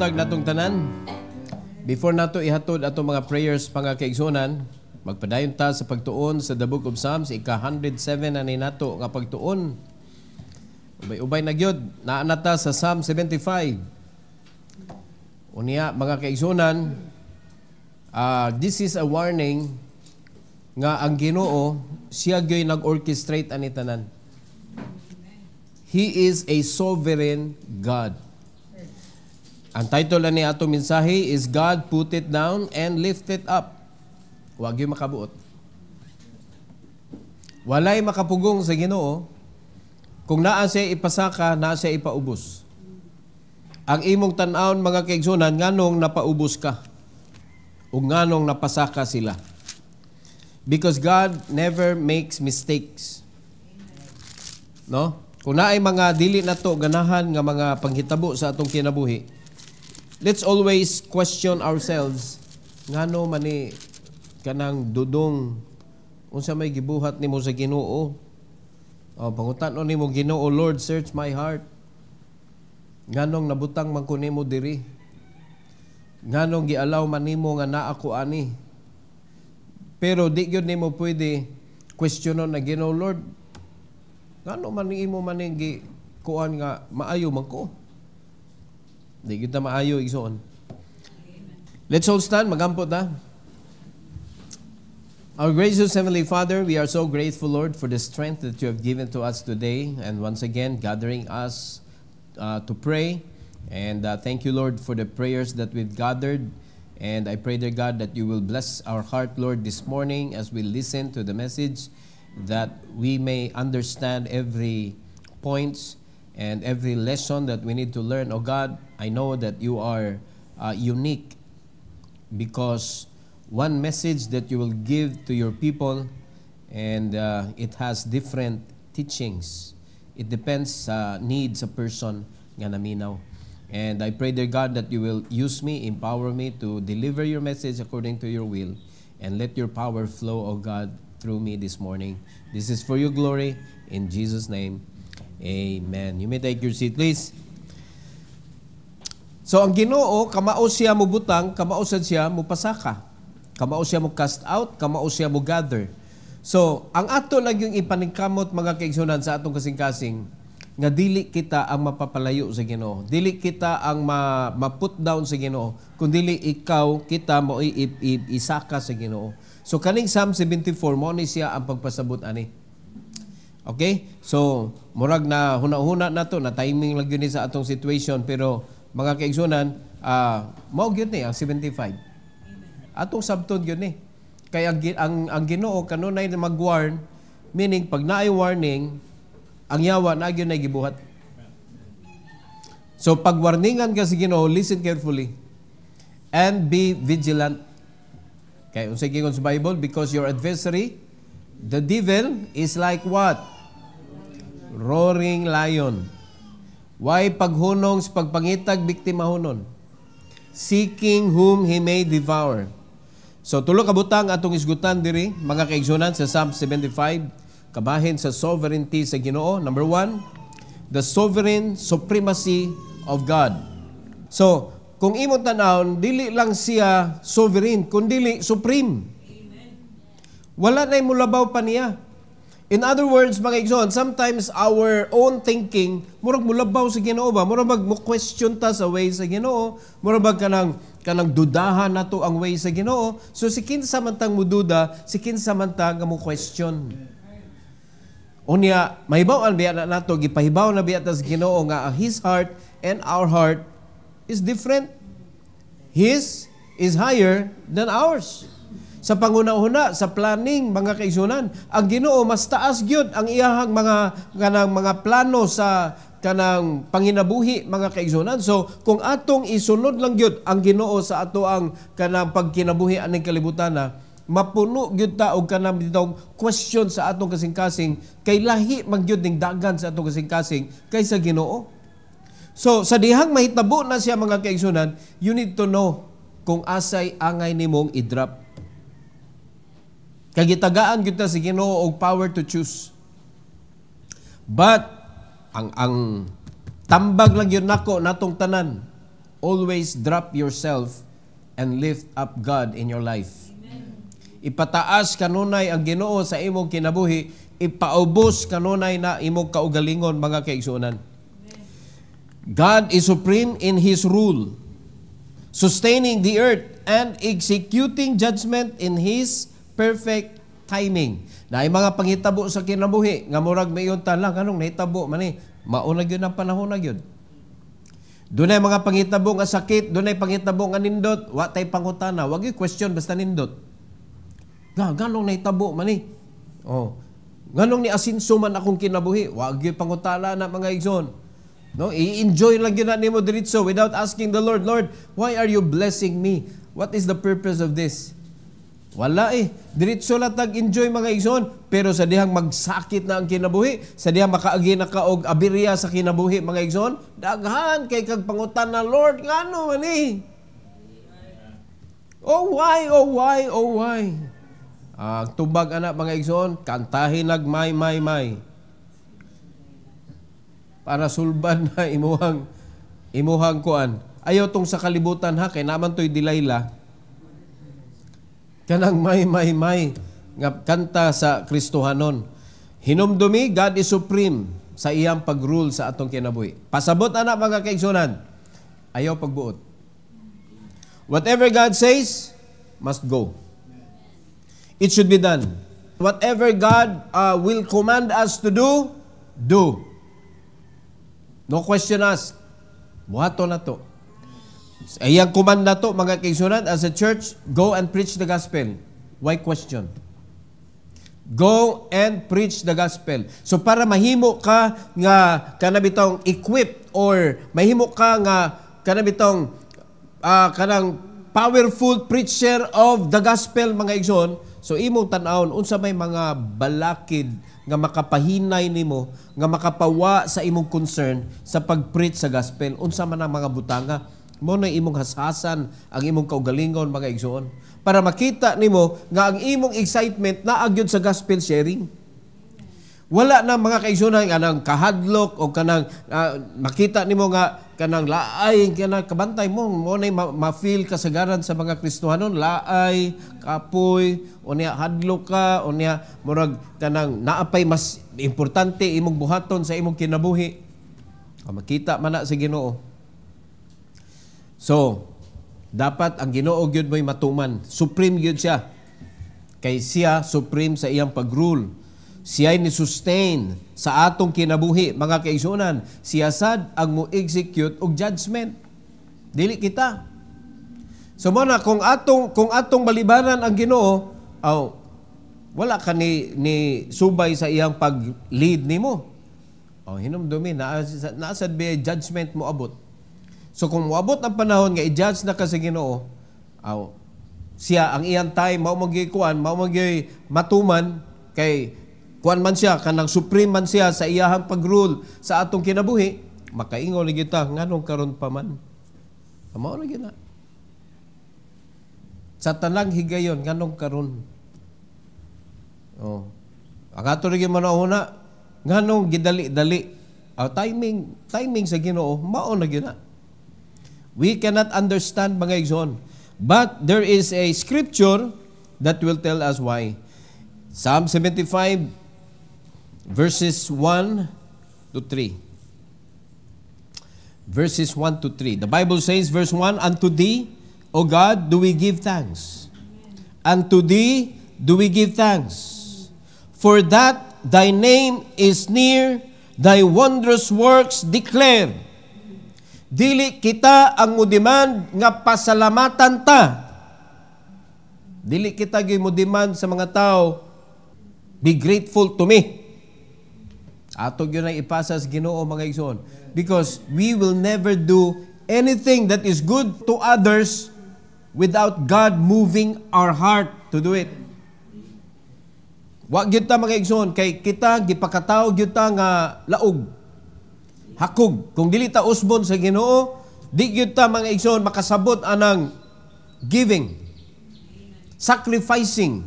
buntag natong tanan. Before nato ihatod atong mga prayers pangakaigsunan, magpadayon ta sa pagtuon sa the book of Psalms, ika-107 na ni nato nga pagtuon. Ubay-ubay na gyud, naa na ta sa Psalm 75. Unya mga kaigsunan, this is a warning nga ang Ginoo siya gyoy nag-orchestrate ani tanan. He is a sovereign God. Ang title na ni atong mensahe is God Put It Down and Lift It Up. Huwag yung makabuot. Walay makapugong sa Ginoo kung naa siya ipasaka, naa siya ipaubos. Ang imong tan-awon mga kaigsunan, nganong napaubos ka o nganong napasaka sila. Because God never makes mistakes. No? Kung naay mga dili nato ganahan nga mga panghitabo sa atong kinabuhi, let's always question ourselves, ngano man ni kanang dudong unsa may gibuhat nimo sa Ginoo? Pangutan-on nimo Ginoo, Lord, search my heart. Nganong nabutang man ko nimo diri? Nganong gialaw man nimo nga naa ko ani? Pero di gyud nimo pwede questionon na Ginoo, Lord, ngano man nimo man gi kuan nga maayo man ko? Di kita maayo igsoon. Let's all stand, magampot ta. Our gracious Heavenly Father, we are so grateful, Lord, for the strength that you have given to us today, and once again gathering us to pray. And thank you, Lord, for the prayers that we've gathered. And I pray, dear God, that you will bless our heart, Lord, this morning as we listen to the message, that we may understand every points and every lesson that we need to learn. Oh God, I know that you are unique, because one message that you will give to your people, and it has different teachings. It depends sa needs a person nga naminaw. And I pray, dear God, that you will use me, empower me to deliver your message according to your will, and let your power flow, oh God, through me this morning. This is for your glory. In Jesus' name, amen. You may take your seat, please. So, ang Ginoo, kamao siya mo butang, kamao siya mo pasaka. Kamao siya mo cast out, kamao siya mo gather. So, ang ato lang yung ipaningkamot mga kaigsunan sa atong kasing-kasing, nga dili kita ang mapapalayo sa Ginoo. Dili kita ang ma-put down sa Ginoo. Kung dili ikaw, kita mo isaka sa Ginoo. So, kaning Psalm 74, mo ni siya ang pagpasabot ani. Okay? So, murag na huna-huna na to, na timing lang yun sa atong situation, pero mga kaigsunan, mao gyud ni ang 75. Atong sabton yun eh. Kaya ang Ginoo kanunay na mag-warn, meaning pag naay warning, ang yawa na yun ay gibuhat. So pag warningan ka sa Ginoo, listen carefully and be vigilant. Kaya unsay gingon sa Bible, because your adversary, the devil, is like what? Roaring lion. Why paghunong sa pagpangitag biktima hunon? Seeking whom he may devour. So, tulo ka butang atong isgutan diri, mga kaigsunan, sa Psalm 75, kabahin sa sovereignty sa Ginoo. Number 1, the sovereign supremacy of God. So, kung imong tanawon, dili lang siya sovereign, kundi supreme. Wala na'y mulabaw pa niya. In other words, mga igsoon, sometimes our own thinking, murag mulabaw sa Ginoo ba? Murag mo-question ta sa way sa Ginoo. Murag kanang dudahan nato ang way sa Ginoo. So si kinsa man tang mududa, si kinsa man tang mo question. Unya, mahibaw-an biya na nato, gipahibaw na biya ta sa Ginoo nga His heart and our heart is different. His is higher than ours. Sa panguna-una, sa planning, mga kaigsunan, ang Ginoo mas taas gyud ang iyahang mga plano sa kanang panginabuhi, mga kaigsunan. So, kung atong isunod lang gyud ang Ginoo sa ato ang kanang pagkinabuhi aning kalibutan na, mapuno gyud ta og kanang bitong question sa atong kasing-kasing, kay lahi man gyud ning dagan sa atong kasing-kasing kaysa Ginoo. So, sa dihang mahitabo na siya, mga kaigsunan, you need to know kung asay angay nimong i-drop. Kagitagaan kita si Ginoo og power to choose. But ang tambag lang yun nako natong tanan, always drop yourself and lift up God in your life. Ipataas kanunay ang Ginoo sa imong kinabuhi, ipaubos kanunay na imong kaugalingon, mga kaigsuonan. God is supreme in His rule, sustaining the earth and executing judgment in His perfect timing. Na ay mga panghitabo sa kinabuhi, nga murag mayon tala, kanong nahitabo man maunag yun ang panahon na yun. Doon ay mga panghitabo nga sakit, doon ay panghitabo nga nindot, wa tay pangutana, wag yung question basta nindot. Ganong nahitabo man Oh. Ganong ni asinso man akong kinabuhi, wag yung pangutana na mga igsoon. No, i-enjoy lang yun na nimo diritso without asking the Lord, Lord, why are you blessing me? What is the purpose of this? Wala diritso lang tag-enjoy mga igsoon, pero sa dihang magsakit na ang kinabuhi, sa dihang makaagi na ka og abirya sa kinabuhi mga igsoon, daghan kay kag pangutan na, Lord, ngano man Oh why, oh why, oh why? Tubag anak mga igsoon, kantahin nag may. Para sulban na imuhang kuan. Ayaw tong sa kalibutan ha, kay naman to'y Delilah. Kanang may nga kanta sa Kristohanon. Hinumdumi, God is supreme sa iyang pag-rule sa atong kinabuhi. Pasabot anak mga kaigsunan, ayaw pagbuot. Whatever God says, must go. It should be done. Whatever God will command us to do, do. No question asked. Buhato na to. Iyang command na to, mga kaigsunan, as a church, go and preach the gospel. Why question? Go and preach the gospel. So para mahimo ka nga kanabitong equipped, or mahimo ka nga kanabitong kanang powerful preacher of the gospel, mga igsoon, so imong tan-awon unsa may mga balakid nga makapahinay nimo, nga makapawa sa imong concern sa pag-preach sa gospel, unsa man ang mga butanga, mo na imong hasasan ang imong kaugalingon, mga igsoon, para makita nimo nga ang imong excitement na agyod sa gospel sharing. Wala na mga kaigsunan kanang kahadlok o kanang makita nimo nga kanang laay, kanang kabantay mo na ma-feel kasagaran sa mga Kristohanon, laay, kapoy, o niya hadlok ka, o niya murag kanang naapay mas importante imong buhaton sa imong kinabuhi. Makita man na sa Ginoo. So, dapat ang Ginoo gyud mo'y matuman. Supreme gyud siya. Kay siya supreme sa iyang pag-rule. Siya ni sustain sa atong kinabuhi, mga kaigsunan. Siya sad ang mo-execute og judgment. Dili kita. So muna, kung atong balibaran ang Ginoo, wala ka ni subay sa iyang pag-lead nimo. Hinumdumi naasad ba judgment mo abot. So kung moabot ang panahon nga i-judge na ka sa Ginoo, siya ang iyang time mao magikuan, mao magiy matuman kay kuan man siya kanang supreme man siya sa iyahang pag-rule sa atong kinabuhi, makaingon ni kita nganong karon pa man. Mao na gina. Sa tanang higayon nganong karon. Ang ato rin manahuna nganong gidali-dali. Timing sa Ginoo mao na gina. We cannot understand, mga igsoon. But there is a scripture that will tell us why. Psalm 75, verses 1 to 3. Verses 1 to 3. The Bible says, verse 1, unto thee, O God, do we give thanks. Unto thee do we give thanks. For that thy name is near, thy wondrous works declare. Dili kita ang mudiman nga pasalamatan ta. Dili kita gyud mudiman sa mga tao, be grateful to me. Ato gyud na ipasa sa Ginoo, mga igsoon. Because we will never do anything that is good to others without God moving our heart to do it. Wa gyud ta, mga igsoon, kay kita gipakataw gyud ta nga laog. Hakog. Kung dili ta usbon sa Ginoo, di gyud ta, mga igsoon, makasabot anang giving, sacrificing.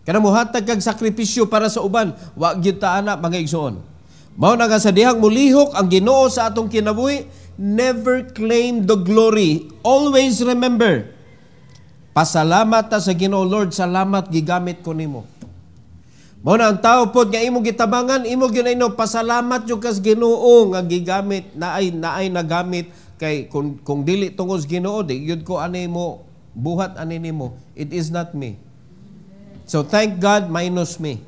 Kana mohatag kag sakripisyo para sa uban, wa gyud ta ana, mga igsoon. Mao na nga sa dihang mulihok ang Ginoo sa atong kinabuhi, never claim the glory. Always remember, pasalamat ta sa Ginoo, Lord, salamat gigamit ko nimo. Mao na ang tao pod nga imong gitabangan, imo ginayno pasalamat jud kas Ginoo nga gigamit naay nagamit kay kung dili tungod sa Ginoo, di gyud ko ani mo buhat ani nimo. It is not me. So thank God minus me.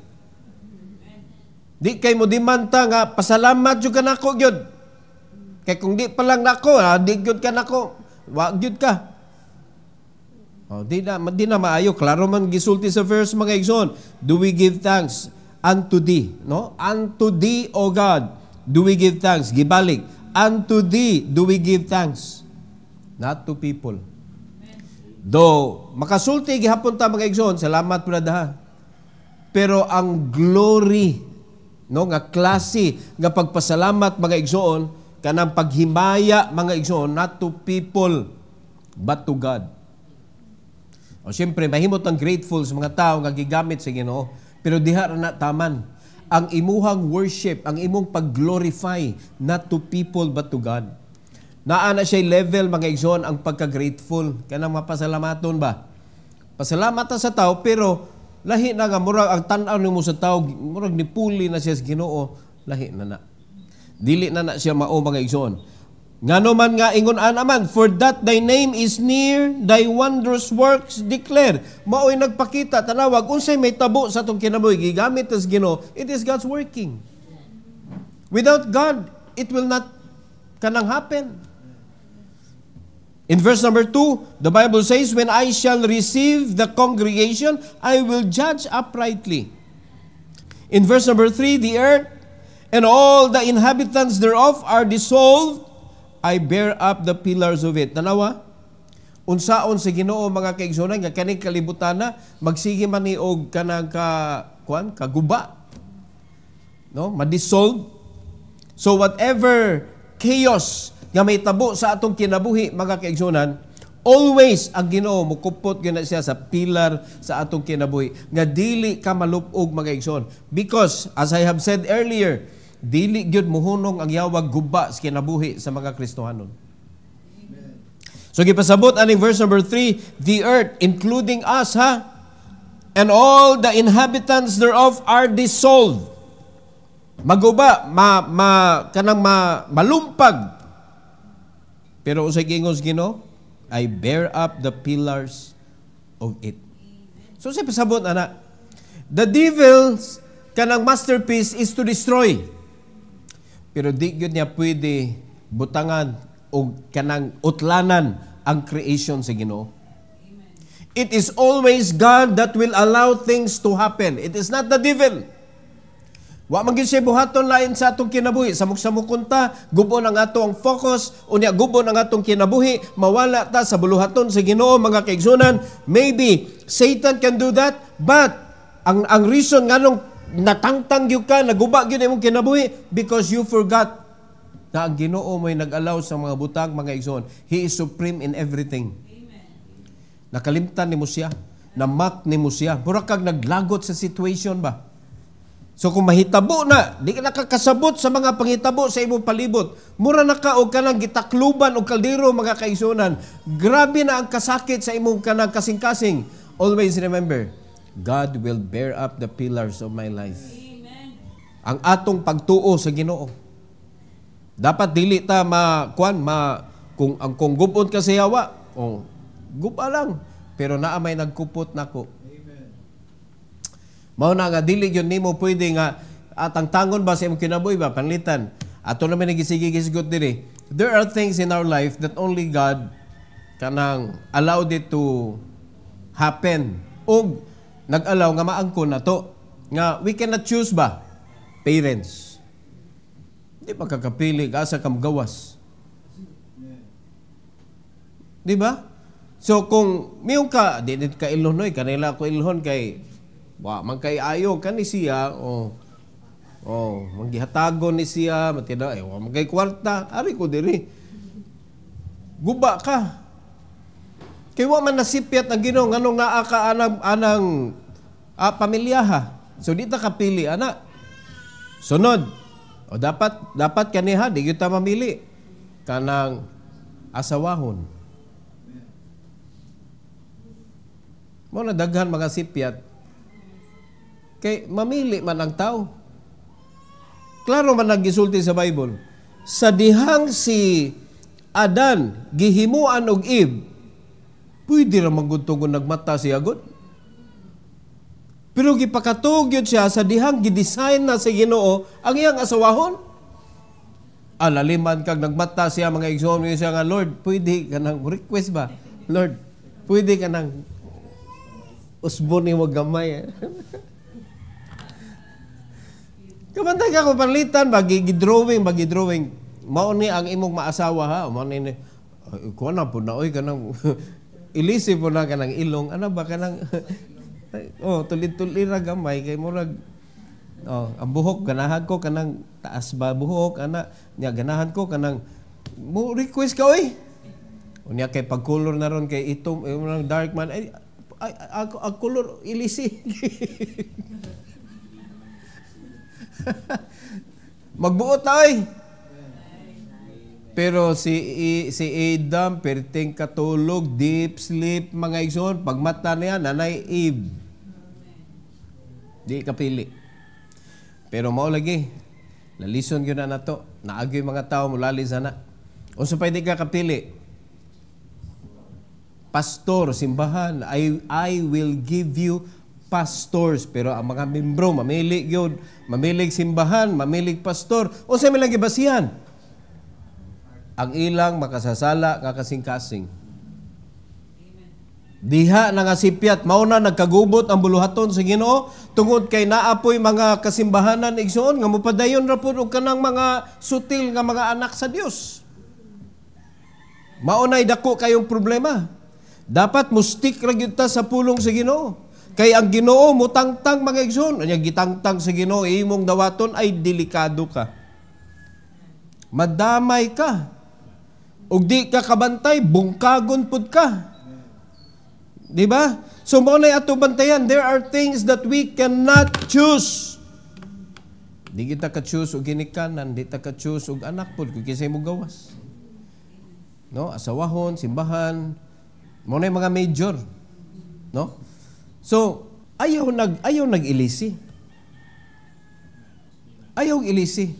Di kay mo dimanta nga pasalamat jud ka nako gyud. Kay kung di pa lang nako, di gyud ka nako, wa gyud ka. Di na maayo. Klaro man gisulti sa verse mga igsoon. Do we give thanks unto thee? No? Unto thee, O God, do we give thanks? Gibalik. Unto thee do we give thanks. Not to people. Though, makasulti gihapon ta mga igsoon, salamat po na daha. Pero ang glory, no, nga klase, nga pagpasalamat mga igsoon, kanang paghimaya mga igsoon, not to people, but to God. O siyempre, mahimot ang grateful sa mga tao nga gigamit sa Ginoo. Pero diha ra na taman. Ang imuhang worship, ang imong pag-glorify, not to people but to God. Naa na siya level, mga igsoon, ang pagka-grateful. Kanang mapasalamaton ba? Pasalamat sa tao, pero lahi na nga, murag ang tanaw ni mo sa tao, murag nipuli na siya sa Ginoo, lahi na na. Dili na siya mao, mga igsoon. Ngano man nga ingon anaman, for that thy name is near, thy wondrous works declare. Mao'y nagpakita, tanawag, unsay may tabo sa itong kinabuhi, gigamit as Ginoo, it is God's working. Without God, it will not kanang happen. In verse number 2, the Bible says, when I shall receive the congregation, I will judge uprightly. In verse number 3, the earth and all the inhabitants thereof are dissolved, I bear up the pillars of it. Tanawa, unsaon sa Ginoo mga kaigsunan nga kaning kalibutan na magsige man ni og kanang kaguba. No, ma-dissolve. So whatever chaos nga may tabo sa atong kinabuhi mga kaigsunan, always ang Ginoo mukupot gyud na siya sa pilar sa atong kinabuhi nga dili ka malupog mga kaigsunan. Because as I have said earlier, dili gyud muhunong ang yawag guba sa kinabuhi sa mga Kristohanon. So gipasabot aning verse number 3, the earth including us and all the inhabitants thereof are dissolved. Maguba, malumpag. Pero usay gingon sa Ginoo, I bear up the pillars of it. So sa pasabot ana, the devil's kanang masterpiece is to destroy. Pero di gyud niya pwede butangan o kanang utlanan ang creation sa Ginoo. It is always God that will allow things to happen. It is not the devil. Wa man gyud siya buhaton lain sa atong kinabuhi. Samok-samokon ta, gubon ang atong focus, unya gubon ang atong kinabuhi, mawala ta sa buluhaton sa Ginoo mga kaigsunan. Maybe Satan can do that, but ang reason nganong natangtang gyud ka, naguba gyud imong kinabuhi because you forgot na ang Ginoo mo'y nag-allow sa mga butang mga igsoon. He is supreme in everything. Amen. Nakalimtan ni mo siya, namak ni mo siya. Mura kag naglagot sa situation ba? So kung mahitabo na, di ka nakakasabot sa mga pangitabo sa imong palibot, mura na ka o kanang gitakluban o kaldero mga kaigsunan, grabe na ang kasakit sa imong kanang kasing-kasing. Always remember, God will bear up the pillars of my life. Amen. Ang atong pagtuo sa Ginoo. Dapat dili ta kung gubon ka sa yawa, guba lang. Pero naa may nagkupot nako. Amen. Mao na nga dili gyud nimo pwede nga atang tangon ba sa imong kinabuhi ba panlitan. Ato naman nagisigi-gisgot diri. There are things in our life that only God kanang allowed it to happen. Og nag-allow nga maangkon na to. Nga, we cannot choose ba? Parents. Di ba kakapili ka sa kamgawas? Di ba? So, kung miyong ka, di ka Ilhonoy, kanila ko Ilhon kay, man kay ayo, kan ni siya, manggihatagon ni siya, matida, man kay kwarta, ari ko diri. Guba ka. Kaya wa man nasipyat ang Ginoo nganong naa ka anang pamilyaha. So di ta kapili ana. Sunod. O dapat kaniha di gyud ta mamili. kanang asawahon. Mo na daghan mga sipyat kay mamili man ang tao. Klaro man naggisulti sa Bible. Sa dihang si Adan gihimuan og Eve, pwede ra magudto kung nagmata siya god. Pero gipakatugyod siya sa dihang gidesign na sa Ginoo ang iyang asawahon. Alaliman kag nagmata siya mga igsoon siya nga, Lord, pwede ka nang request ba? Lord, pwede ka nang usbon ni wag gamay. Kamantay ka kung panlitan, bagi-drawing. Mao ni ang imong maasawa ha. Mao ni, kuha na po na, oy, kanang, ilisi po na kanang ilong. Ano ba kanang, tulit-tulit na gamay. Kay murag, ang buhok, ganahan ko kanang taas ba buhok, ana, niya ganahan ko kanang, mo request ka, oy. Unya kay pag-color na ron kay itong, dark man, ay ang color, ilisi. Magbuot na ay. Pero si Adam perting katulog, deep sleep mga igsoon, pagmata niya nanay Eve. Di kapili. Pero mao lagi. Lalison gyud na nato. Naagi mga tao mulali sana. Unsa pa di ka kapili? Pastor, simbahan, I will give you pastors, pero ang mga membro mamili gyud, mamilig simbahan, mamilig pastor. Unsa may lang gibasihan? Ang ilang makasasala nga kasing-kasing. Diha na nga sipyat mao na nagkagubot ang buluhaton sa Ginoo tungod kay naapoy mga kasimbahanan igsoon nga mopadayon ra pud og kanang mga sutil nga mga anak sa Dios. Mao nay dako kayong problema. Dapat mustik ra gyud ta sa pulong sa Ginoo. Kay ang Ginoo mutangtang mga igsoon, anya gitangtang sa Ginoo imong dawaton ay delikado ka. Madamay ka. Ug di ka kabantay, bungkagon pud ka. Di ba? So mo na ato bantayan, there are things that we cannot choose. Di kita ka-choose og ginikanan, di ta ka-choose og anak pud kung kisay mo gawas. No, asawahon, simbahan, mo na mga major. No? So, ayaw nag-ilisi. Ayaw ilisi.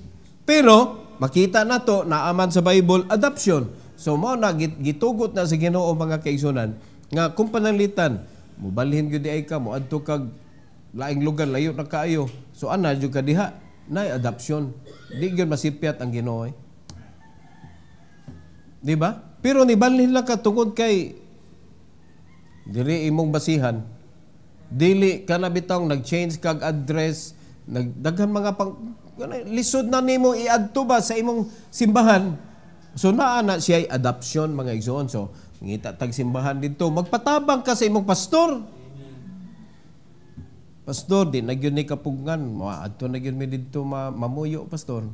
Pero, makita na to, naaman sa Bible, adoption. So, mo na, gitugot na sa Ginoo mga kaigsunan, nga kung pananglitan, mubalhin gyud ay ka, moadto kag laing lugar, layo na kaayo. So, ana, jud ka diha, na adoption. Di gyud masipyat ang Ginoo. Di ba? Pero nibalhin lang ka tungod kay dili imong basihan. Dili ka na bitong nag-change kag address, nagdaghan mga lisod na nimo i-adto ba sa imong simbahan. So naa na siya adoption mga igsoon. So ngita tag simbahan dito, magpatabang ka sa imong pastor. Pastor, di nagyun ni kapugngan, adto na gyud mi didto mamuyo pastor.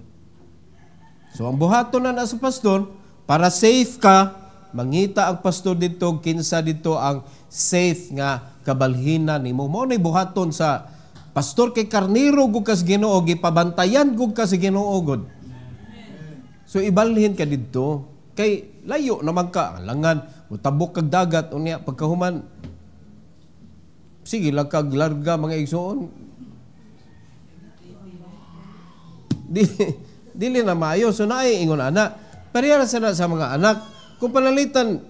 So ang buhaton na sa pastor para safe ka, mangita ang pastor dito kinsa dito ang safe nga kabalhinan nimo. Mao nay buhaton sa pastor kay karnero gud kas Ginoo, gipabantayan gud kas Ginoo gud. So ibalhin ka didto kay layo naman ka langan utabok kag dagat unya pagkahuman sige lang kag larga mga igsoon. Dili na maayo. So naay ingon ana parehara sana sa mga anak kung panalitan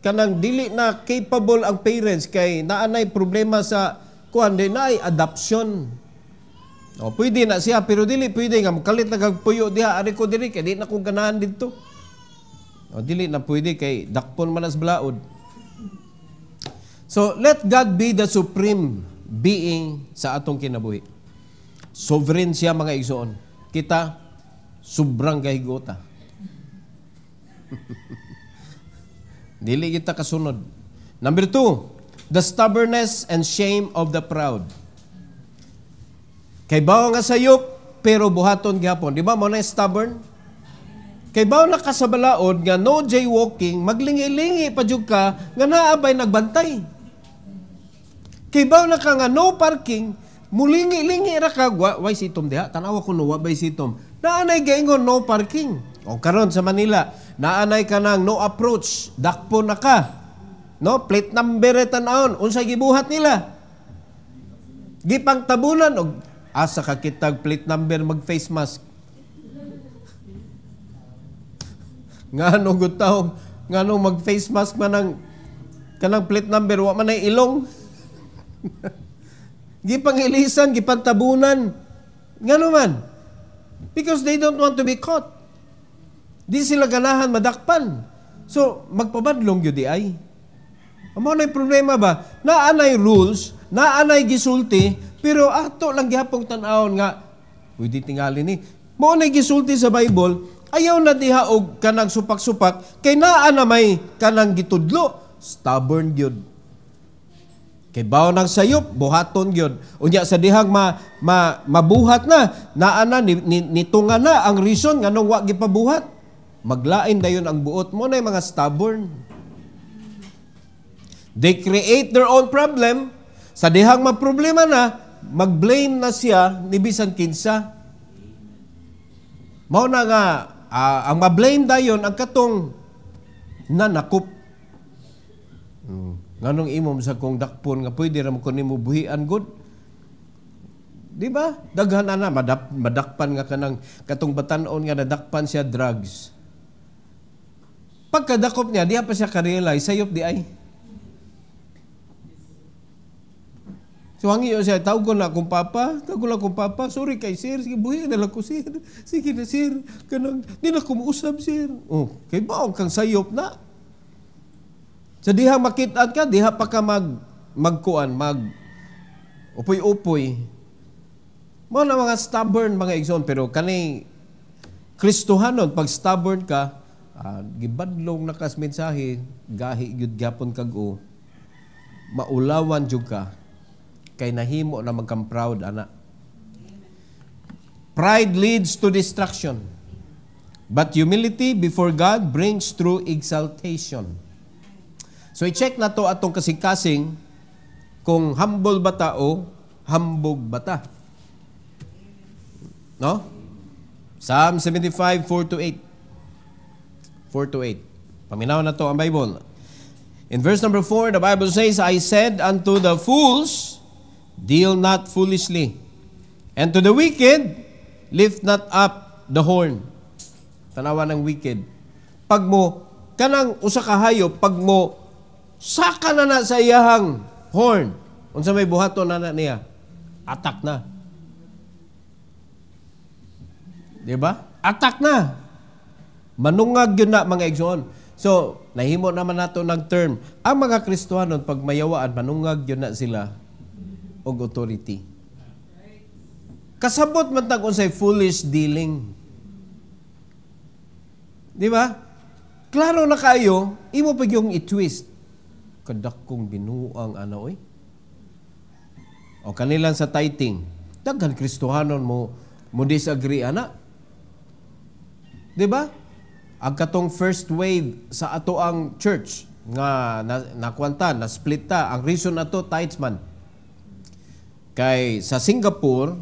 kanang dili na capable ang parents kay naanay problema sa kuan din naay adoption. O pwede na siya pero dili pwede nga makalit na kagpuyo diha ari ko diri kay di na ko ganahan didto. O dili na pwede kay dakpon man as blaod. So let God be the supreme being sa atong kinabuhi. Sovereign siya mga igsoon. Kita sobrang gahigota. Dili kita kasunod. Number 2, the stubbornness and shame of the proud. Kay bawo nga sayop, pero buhaton gihapon. Di ba mo na stubborn? Kay bawo na kasabalaod nga no jaywalking, maglingi-lingi pa jud ka nga naabay nagbantay. Kay bawo na ka nga no parking, mulingi-lingi ra ka, way sitom diha, tanawa ko no, wabay sitom. Naanay gaingon no parking. O karon sa Manila, naanay ka ng no approach, dakpo na ka. No, plate number tan-aon, unsay gibuhat nila? Gipang tabunan og asa ka kitag plate number mag face mask. Ngano gutaw, ngano mag face mask man ang kanang plate number wa man ay ilong. Gipang ilisan, gipang tabunan. Ngano man? Because they don't want to be caught. Di sila ganahan madakpan. So, magpabadlong yun di ay. Amo na problema ba? Naanay rules, naanay gisulti, pero ato lang gihapong tan-awon nga, pwede tingali ni. Mo na gisulti sa Bible, ayaw na diha og kanang supak-supak, kay naa na may kanang gitudlo, stubborn gyud. Kay bawo ng sayop, buhaton gyud. Unya sa dihang mabuhat na, naa na, nitunga na ang reason nga nung wa gipabuhat. Maglain dayon ang buot mo na yung mga stubborn. They create their own problem. Sa dihang maproblema na, mag-blame na siya ni bisan kinsa. Mao na nga, ang ma-blame dayon ang katong nanakop. Nganong imom sa kong dakpon nga pwede ra mo kunin mo buhian good. Di ba? Daghan na madakpan nga kanang katong batan-on nga nadakpan siya drugs. Pagkadakop niya, diha pa siya ka-realize, sayop di ay. So, hangi yun siya, tawag ko na akong papa, sorry kay sir, sige, buhi na lang ko sir, sige na sir, kanang, di na kumuusap sir. Oh, kay baong kang sayop na. Sa diha makitaan ka, diha pa ka upoy-upoy. Mga na mga stubborn, mga igsoon, pero kanay Kristohanon, pag stubborn ka, gibadlong nakas mensahe gahi gyud gyapon kag-o maulawan jud ka kay nahimo na magkam proud ana. Pride leads to destruction, but humility before God brings true exaltation. So i-check na to atong kasing-kasing kung humble ba ta o hambog ba ta. No? Psalm 75, 4-8. 4-8. Paminaw na to ang Bible. In verse number 4, the Bible says, I said unto the fools, deal not foolishly, and to the wicked, lift not up the horn. Tanawa ng wicked. Pag mo, kanang usa ka hayop, pag mo, saka na sa iyahang horn, unsa may buhaton na niya, atak na. Diba? Atak na. Manungag yun na mga igsoon. So, nahimo naman nato ng term. Ang mga Kristohanon, pag mayawaan, manungag yun na sila og authority. Kasabot man tag unsay foolish dealing. Di ba? Klaro na kayo, imo pa yung i-twist. Kadakong binuang ano oy. O kanilang sa tithing. Daghan Kristohanon mo disagree ana. Di ba? Ang katong first wave sa ato ang church nga nakwanta, na split ta. Ang reason ato tithes man. Kay sa Singapore,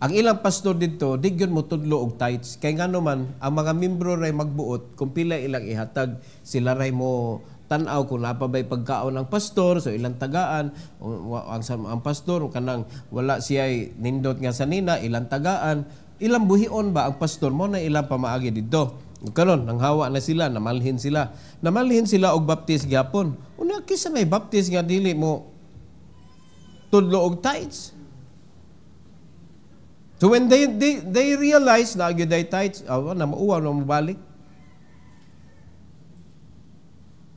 ang ilang pastor dito, digyon mo tudlo og tithes. Kay ngano man ang mga membro ray magbuot kung pila ilang ihatag, sila ray mo tan-aw kung napabay pagkaon ng pastor, so ilang tagaan ang pastor kanang wala siya nindot nga sanina, ilang tagaan, ilang buhion ba ang pastor mo na ilang pamaagi dito. Karon nang hawa na sila, namalhin sila og baptis gyapon. Una kisa may baptis nga dili mo tudlo og tithes. So when they realize na gyud ay tithes, na mauwa na mabalik.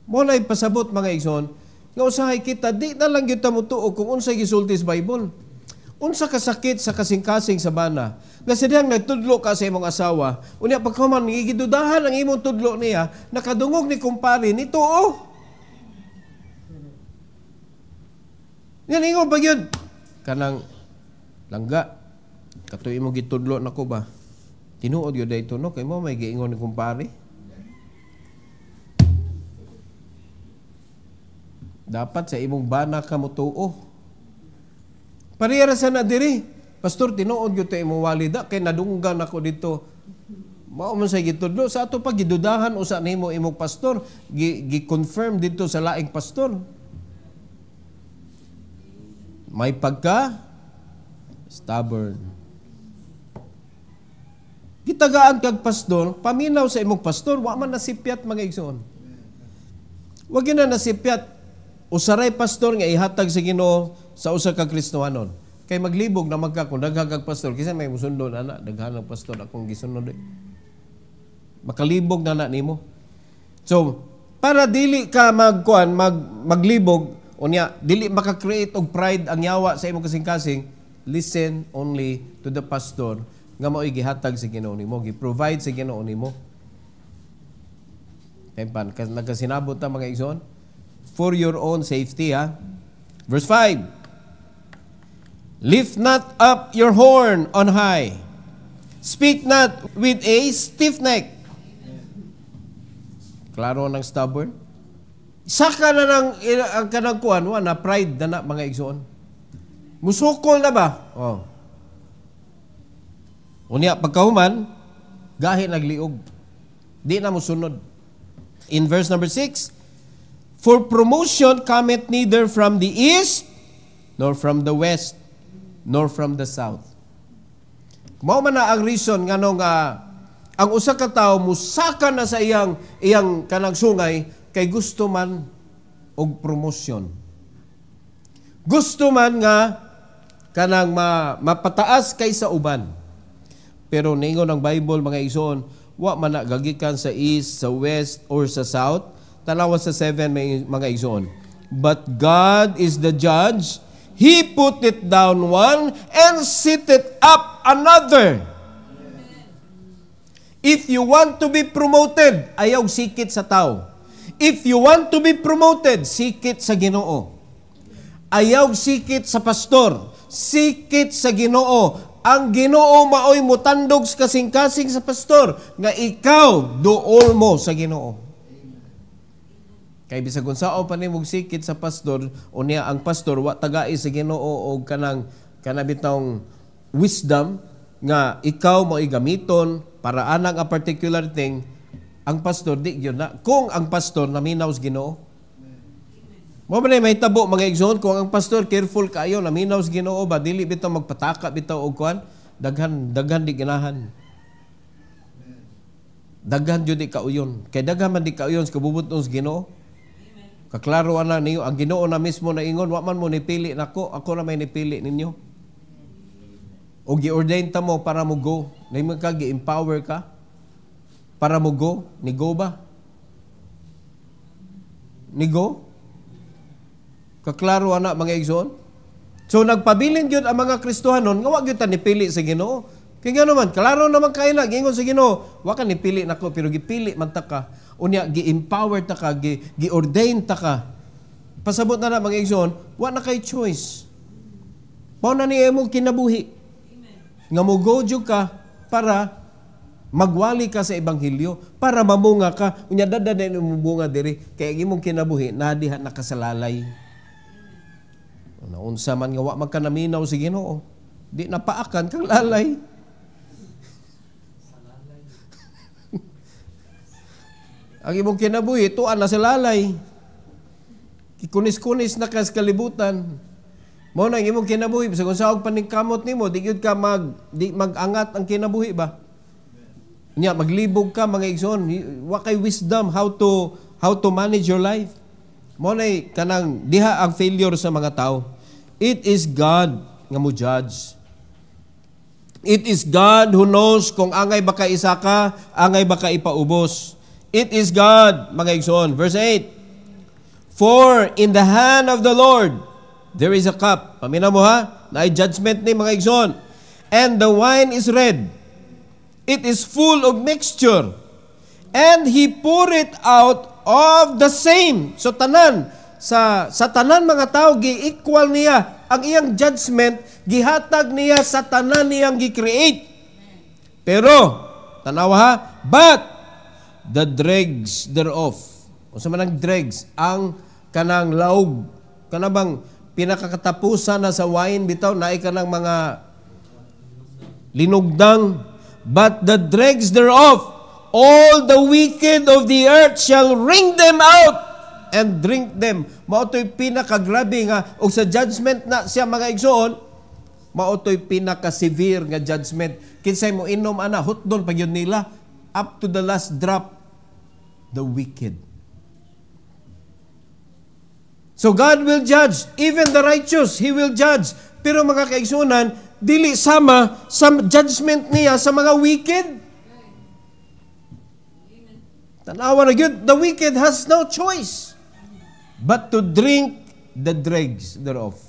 Mo na ipasabot mga igsoon, nga usahay kita di na lang gyud ta motuo kung unsay gisulti sa Bible. Unsa kasakit sa kasing-kasing sa bana. Nga sidang nagtudlo ka sa imong asawa, unya pagkaman gigidudahan ang imong tudlo niya, nakadungog ni kumpare ni tuo. Yan ingon pa yun. Kanang langga. Katoy imong gitudlo nako ba? Tinuod yun dayto no kay mo may giingon ni kumpare. Dapat sa imong bana ka motuo. Parehara sa na diri. Pastor, tinuod yun tayo mo walida, kay nadunggan ako dito. Mao man say gitudlo sa ato pa gidudahan usa nimo imong pastor, gi-confirm dito sa laing pastor. May pagka stubborn. Gitagaan kag pastor, paminaw sa imong pastor, wa man nasipyat mga igsoon. Wa gina nasipyat usaray pastor nga ihatag sa Ginoo sa usa ka Kristohanon. Kay maglibog na magka kung daghang kag pastor, kinsa may musundo ana, daghan ng pastor akong gisunod. Makalibog na nimo. So, para dili ka maglibog, unya, dili maka-create og pride ang yawa sa imong kasing-kasing, listen only to the pastor nga mao'y gihatag sa Ginoo nimo, gi-provide sa Ginoo nimo. Tempan, nagkasinabot ta mga igsoon, for your own safety, ha? Verse 5, lift not up your horn on high, speak not with a stiff neck. Klaro ng stubborn. Saka na ng ang kanang kuan na pride na mga igsoon. Musukol na ba? Oh. Unya pagkahuman gahi nagliog. Di na musunod. In verse number 6, for promotion cometh neither from the east nor from the west nor from the south. Mao man na ang reason nganong ang usa ka tawo musaka na sa iyang kanang sungay kay gusto man og promosyon. Gusto man nga kanang mapataas kay sa uban. Pero ningon ang Bible mga igsoon, wa man na gagikan sa east, sa west or sa south. Tanawa sa 7 mga igsoon. But God is the judge. He put it down one and set it up another. If you want to be promoted, ayaw sikit sa tao. If you want to be promoted, sikit sa Ginoo. Ayaw sikit sa pastor, sikit sa Ginoo. Ang Ginoo maoy mutandog kasing-kasing sa pastor nga ikaw duol mo sa Ginoo. Kay bisag unsao pa nimong sikit sa pastor, unya ang pastor wa tagai sa Ginoo og kanabitong wisdom nga ikaw mo gamiton para anang a particular thing, ang pastor di gyud na. Kung ang pastor naminaw sa Ginoo, mo ba may tabo mga igsoon, kung ang pastor careful kaayo naminaw sa Ginoo ba, dili bitaw magpataka bitaw og kuan, daghan di ganahan. Daghan jud di kauyon. Kay daghan man di kauyon sa kabubuton sa Ginoo. Kaklaro ana niyo, ang Ginoo na mismo na ingon, wa man mo nipili nako, ako na may nipili ninyo. O gi-ordain ta mo para mo go. Naimag ka, gi-empower ka para mo go. Ni go ba? Ni go? Kaklaro ana mga igsoon. So nagpabilin gyud ang mga Kristohanon nga wa gyud ta nipili sa Ginoo. Kaya nga naman, klaro naman kayo na, gingon sa Ginoo, wa ka nipili nako pero gipili man ta ka. Unya gi-empower ta ka, gi-ordain ta ka. Pasabot na mga igsoon, wa na kay choice. Mao na niya imong kinabuhi. Nga mugodyo ka para magwali ka sa ebanghelyo, para mamunga ka. Unya dada na imong bunga diri kay imong kinabuhi nadiha nakasalalay. Naunsa man nga wa magkanaminaw sa Ginoo, di napaakan kang lalay. Ang imong kinabuhi tuan na sa lalay. Kikunis-kunis na ka sa kalibutan. Mo nang imong kinabuhi sa kung saog paningkamot nimo, di gyud ka magangat ang kinabuhi ba? Nya maglibog ka mga igsoon, wa kay wisdom how to manage your life. Mo nay kanang diha ang failure sa mga tao. It is God nga mo judge. It is God who knows kung angay baka isa ka, angay baka ipaubos. It is God, mga igsoon. Verse 8, for in the hand of the Lord there is a cup. Pamina mo ha? Na ay judgment ni mga igsoon. And the wine is red. It is full of mixture. And He pour it out of the same. So tanan, sa tanan mga tao, gi-equal niya. Ang iyang judgment, gihatag niya sa tanan niyang gi-create. Pero, tanawa ha? But, the dregs thereof. O sa manang dregs, ang kanang laog. Kanabang pinakakatapusan na sa wine bitaw, naay ka ng mga linugdang, but the dregs thereof, all the wicked of the earth shall wring them out and drink them. Mao to'y pinakagrabe nga, o sa judgment na siya mga igsoon, mao to'y pinaka-severe nga judgment. Kinsay mo inom ana, hutdon pag yun nila, up to the last drop, the wicked. So God will judge, even the righteous, He will judge. Pero mga kaigsunan, dili sama sa judgment niya sa mga wicked. Tanawa na yun, the wicked has no choice but to drink the dregs thereof.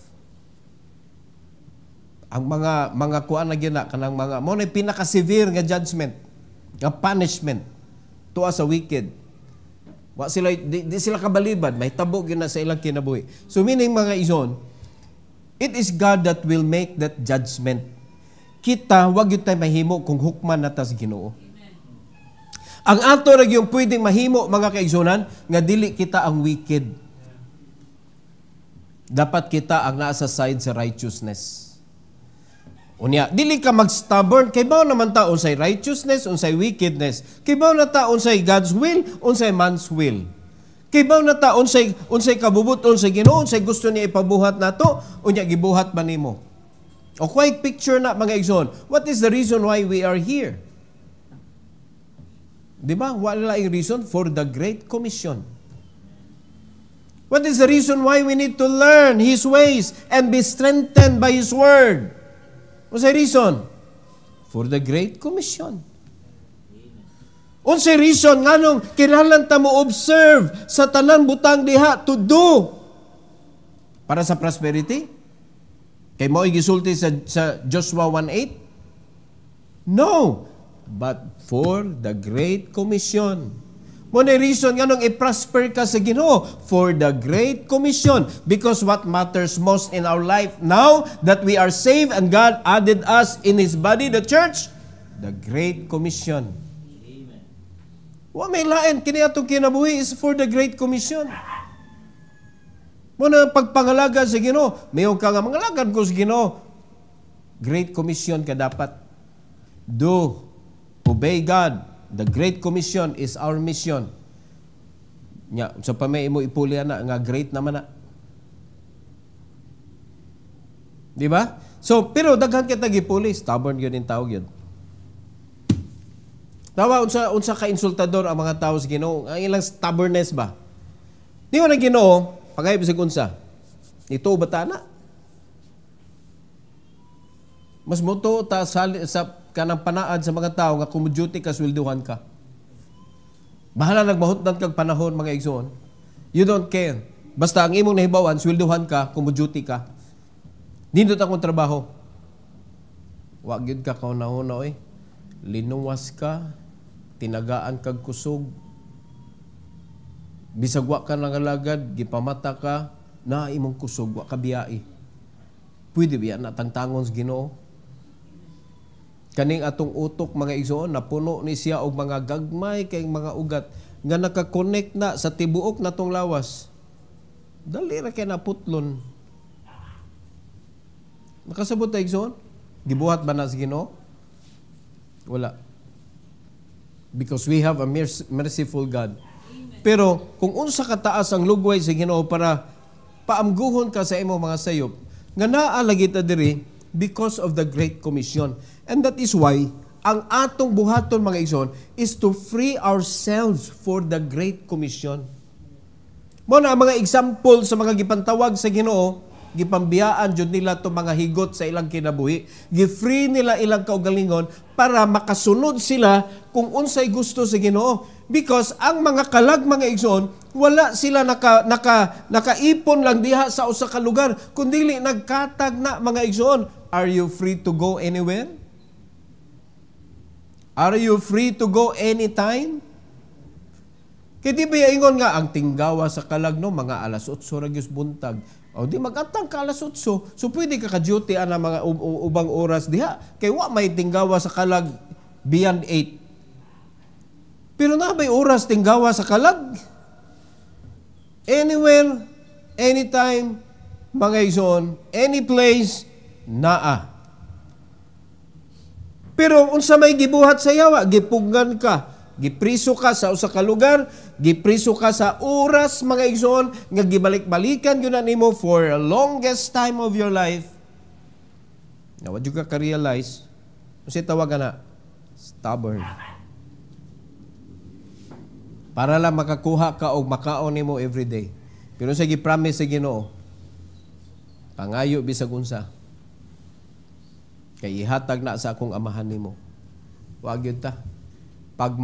Ang mga kuan na gina kanang mga mo na pinaka-severe nga judgment, nga punishment tuwa sa wicked. Wa sila di sila kabalibad, may tabo gina sa ilang kinabuhi. So meaning mga ison, it is God that will make that judgment. Kita wag gyud tay mahimo kung hukman nata sa Ginoo. Ang ato ra gyud pwedeng mahimo mga kaigsunan nga dili kita ang wicked. Dapat kita ang nasa side sa righteousness. Unya, dili ka mag-stubborn kay bao naman ta unsay righteousness, unsay wickedness. Kay bao na ta unsay God's will, unsay man's will. Kay bao na ta unsay kabubuton sa Ginoo, unsay gusto niya ipabuhat nato, unya gibuhat ba nimo. O quite picture na mga igsoon. What is the reason why we are here? Di ba? Wala yung reason for the Great Commission. What is the reason why we need to learn His ways and be strengthened by His Word? What's the reason? For the Great Commission. Unsay reason nganong kinahanglan ta mo observe sa tanan butang diha to do para sa prosperity? Kay mao gisulti sa Joshua 1:8? No, but for the Great Commission. Mo na reason nganong i-prosper ka sa Ginoo for the Great Commission, because what matters most in our life now that we are saved and God added us in His body, the church, the Great Commission. Amen. Wa may lain kini atong kinabuhi is for the Great Commission. Mo na pagpangalaga sa Ginoo, mayon ka nga mangalagan ko sa Ginoo. Great Commission ka dapat. Do, obey God. The Great Commission is our mission. Nya, so pa may imo ipuli na nga great naman na. Di ba? So, pero daghan kita gipuli, stubborn yun yung tawag yun. Tawa, unsa ka insultador ang mga tao sa Ginoo, ang ilang stubbornness ba? Di mo na Ginoo, pagayip sa unsa. Ito bata na. Mas moto ta sa kanang panaad sa mga tao nga kumuduty ka, swelduhan ka. Bahala nagmahutdan kag panahon mga igsoon. You don't care. Basta ang imong nahibawan, swelduhan ka, kumuduty ka. Nindot akong trabaho. Wa gyud ka kauna-una oy. Linuwas ka, tinagaan kag kusog. Bisag wa ka nangalagad, gipamata ka, na imong kusog, wa ka biyai. Pwede biya na tangtangon sa Ginoo. Kaning atong utok mga igsoon, napuno ni siya og mga gagmay kay mga ugat nga naka-connect na sa tibuok natong lawas. Dali ra kay naputlon. Nakasabot ta igsoon? Gibuhat ba na sa Ginoo? Wala. Because we have a merciful God. Pero kung unsa kataas ang lugway sa Ginoo para paamguhon ka sa imong mga sayop, nga naa lagi ta diri because of the Great Commission. And that is why ang atong buhaton mga igsoon is to free ourselves for the Great Commission. Mo na mga example sa mga gipantawag sa Ginoo, gipambiyaan jud nila to mga higot sa ilang kinabuhi, gi-free nila ilang kaugalingon para makasunod sila kung unsay gusto sa Ginoo. Because ang mga kalag mga igsoon, wala sila nakaipon lang diha sa usa ka lugar, kundi nagkatag na mga igsoon. Are you free to go anywhere? Are you free to go anytime? Kaya di ba ingon nga, ang tinggawa sa kalag no, mga alas 8 ragyos buntag. O di magatang ka alas 8. So pwede ka ka-duty ana mga ubang oras diha. Kaya wa may tinggawa sa kalag beyond 8. Pero na may oras tinggawa sa kalag? Anywhere, anytime, mga igsoon, any place, naa. Pero unsa may gibuhat sa yawa, gipugnan ka, gipriso ka sa usa ka lugar, gipriso ka sa oras mga igsoon nga gibalik-balikan gyud nimo for the longest time of your life. Now, what you ka realize, kasi tawagan na, stubborn. Para lang makakuha ka o makaon nimo every day. Pero sa gi-promise sa Ginoo, pangayo bisag unsa. Kay ihatag na sa akong amahan nimo. Wa gyud ta. Pag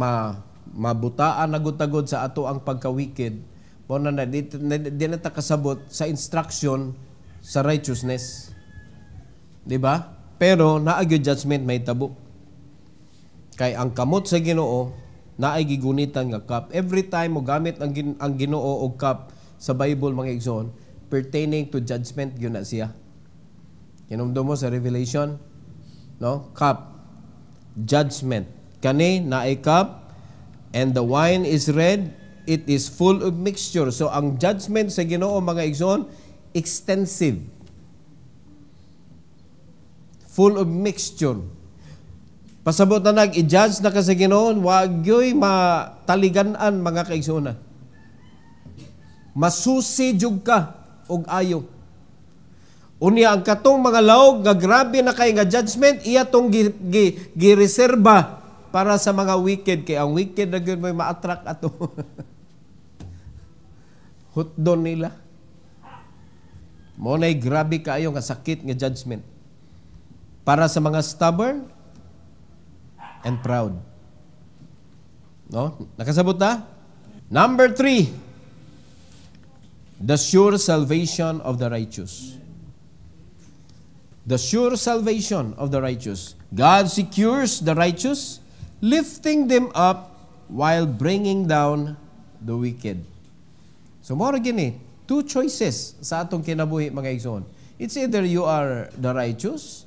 mabutaan nagutagod sa ato ang pagka-wicked, mo na di na ta kasabot sa instruction sa righteousness. Di ba? Pero naa gyud judgment may tabo. Kay ang kamot sa Ginoo naay gigunitan nga cup. Every time mo gamit ang Ginoo og cup sa Bible mga igsoon, pertaining to judgment gyud na siya. Kinumdum mo sa Revelation, no? Cup, judgment. Kani naay cup, and the wine is red, it is full of mixture. So ang judgment sa Ginoo mga igsoon, extensive. Full of mixture. Pasabot na i-judge na ka sa Ginoo, wag yoy mataligan-an mga kaigsuonan. Masusi jud ka og ayo. Unya ang katong mga lawog nga grabe na kay nga judgment, iya tong gireserba para sa mga wicked, kay ang wicked na gyud may ma-attract ato. Hutdon nila. Mo nay grabe kaayo nga sakit nga judgment. Para sa mga stubborn and proud. No? Nakasabot na? Number 3. The sure salvation of the righteous. The sure salvation of the righteous. God secures the righteous, lifting them up while bringing down the wicked. So, more gini, two choices sa atong kinabuhi mga igsoon. It's either you are the righteous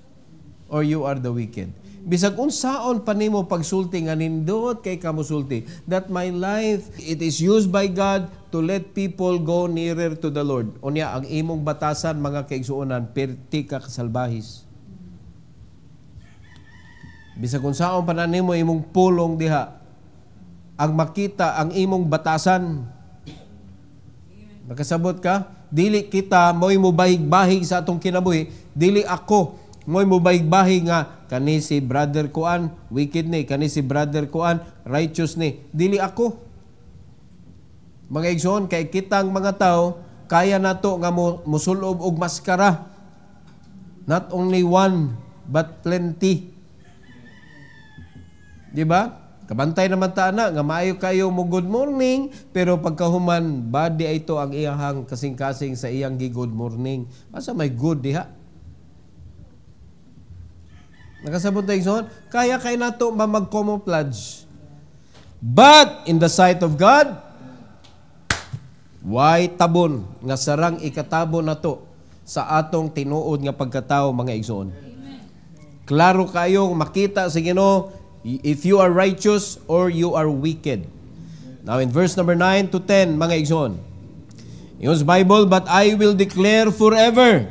or you are the wicked. Bisag unsaon pa nimo pagsulti nga nindot kay kamusulti, that my life, it is used by God to let people go nearer to the Lord. Unya, ang imong batasan mga kaigsuonan, perti ka kasalbahis. Bisag unsaon pa nimo imong pulong diha, ang makita ang imong batasan. Nakasabot ka? Dili kita mo'y mubahig-bahig sa atong kinabuhi, dili ako mo'y mubahig-bahig nga kani si brother kuan wicked ni, kani si brother kuan righteous ni. Dili ako. Mga igsoon, kay kitang mga tao kaya nato nga musulob og maskara. Not only one but plenty. Di ba? Kabantay naman ta na nga maayo kayo mo good morning, pero pagkahuman badi ito ang iyang kasing-kasing sa iyang good morning. Asa may good diha? Nakasabot na igsoon, kaya kay nato mag-camouflage. But in the sight of God, why tabon nga sarang ikatabon nato sa atong tinuod nga pagkatao mga igsoon. Klaro kayong makita sa Ginoo if you are righteous or you are wicked. Now in verse number 9 to 10 mga igsoon. Yung Bible, but I will declare forever,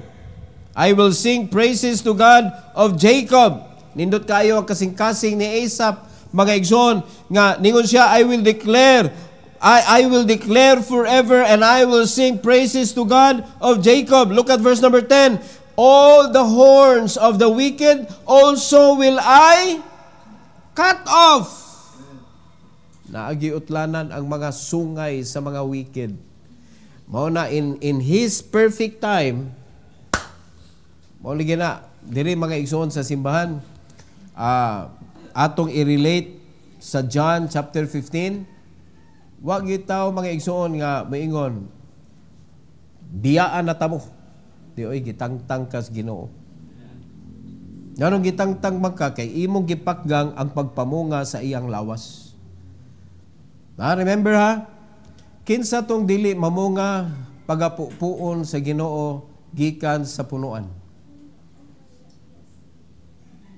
I will sing praises to God of Jacob. Nindot kayo ang kasing-kasing ni Asaph, mga igsoon, nga ningon siya, I will declare forever and I will sing praises to God of Jacob. Look at verse number 10. All the horns of the wicked also will I cut off. Naagiutlanan ang mga sungay sa mga wicked. Mao na in His perfect time, mao ligi na diri mga igsoon sa simbahan, atong i-relate sa John chapter 15. Wag gitaw mga igsoon nga maingon biyaan na tamo. Di oy gitangtang kas Ginoo. Nganong gitangtang magka kay imong gipakgang ang pagpamunga sa iyang lawas. Remember ha? Kinsa tong dili mamunga pagapupuon sa Ginoo gikan sa punuan.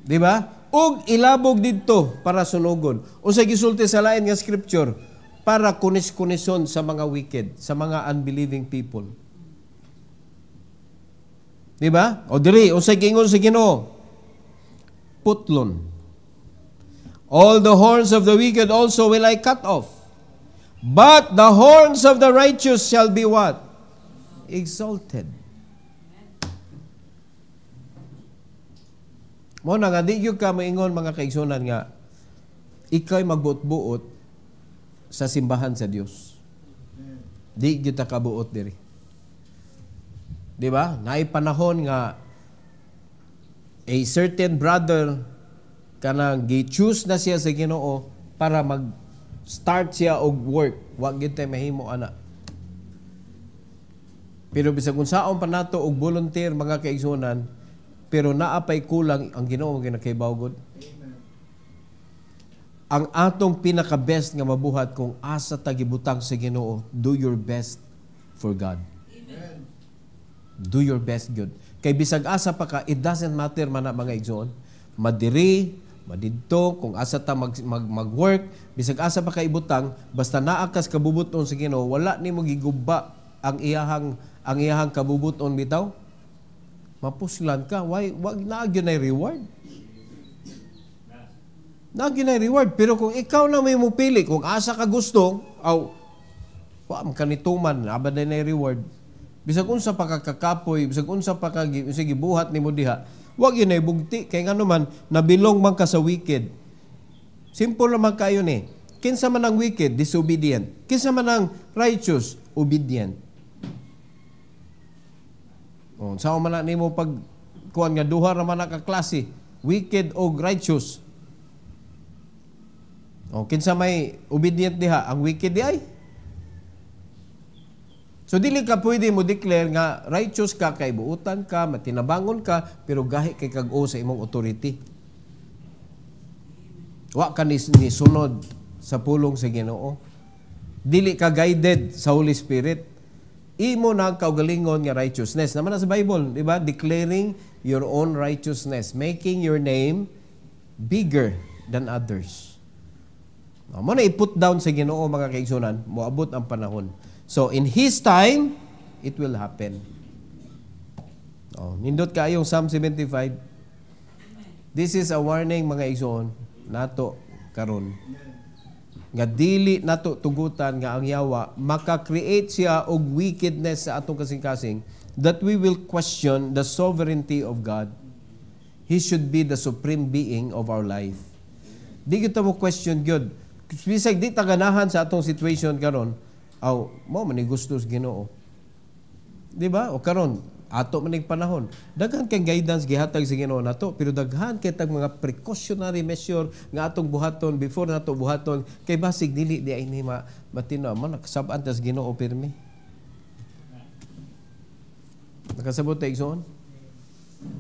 Di ba? Ug ilabog didto para sunugon. Unsay gisulti sa lain nga scripture para kunis-kunison sa mga wicked, sa mga unbelieving people. Di ba? O diri unsay giingon sa Ginoo? Putlon. All the horns of the wicked also will I cut off. But the horns of the righteous shall be what? Exalted. Mo na nga, di yung ka maingon mga kaigsunan nga, ikaw'y magbuot-buot sa simbahan sa Dios. Di yung ta kabuot diri. Di ba? Naay panahon nga, a certain brother kanang gi-choose na siya sa Ginoo para mag-start siya og work. Wag gyud tay mahimo ana. Pero bisag unsaon pa nato og volunteer mga kaigsunan, pero naapay kulang ang Ginoo ginakaybawgod. Ang atong pinaka-best nga mabuhat kung asa ta gibutang sa Ginoo, do your best for God. Amen. Do your best, good. Kay bisag asa pa ka, it doesn't matter man na mga igsoon. Madiri, madidto, kung asa ta mag-work, bisag asa pa ka ibutang, basta naakas kabubuton sa Ginoo, wala nimo giguba ang iyahang kabubuton bitaw. Mapuslan ka, wag naagyo na reward. Naagyo na reward. Pero kung ikaw na may mupili, kung asa ka gusto, kanituman, abad na reward. Bisag unsa pa kakakapoy, bisag unsa pa sige buhat nimo diha, wag yun ay bugti. Kaya nga naman, nabilong man ka sa wicked. Simple naman kayo ni. Kinsa man ang wicked, disobedient. Kinsa man ang righteous, obedient. Sao man na nimo pag kuan nga duha ra man ka klase, wicked o righteous. Kinsa may obedient diha, ang wicked di ay. So dili ka pwede mo declare nga righteous ka kay buutan ka, matinabangon ka, pero gahi kay kag-o sa imong authority. Wa ka ni sunod sa pulong sa Ginoo. Dili ka guided sa Holy Spirit. Imo na kaugalingon nga righteousness. Naman na sa Bible, di ba? Declaring your own righteousness, making your name bigger than others. Mo na i-put down sa Ginoo mga kaigsunan, moabot ang panahon. So in His time, it will happen. Nindot kaayong Psalm 75. This is a warning mga igsoon nato karon. Nga dili nato tugutan nga ang Yawa maka-create siya og wickedness sa atong kasing-kasing that we will question the sovereignty of God. He should be the supreme being of our life. Di kita mo question God. Bisag di ta ganahan sa atong situation karon, mo man ni gusto sa Ginoo. Di ba? O karon ato man ning panahon, daghan kay guidance gihatag sa Ginoo nato, pero daghan kay tag mga precautionary measure nga atong buhaton before nato buhaton kay basig dili di ay ni matino man nakasab-an tas Ginoo pirmi. Nakasabot ta igsoon?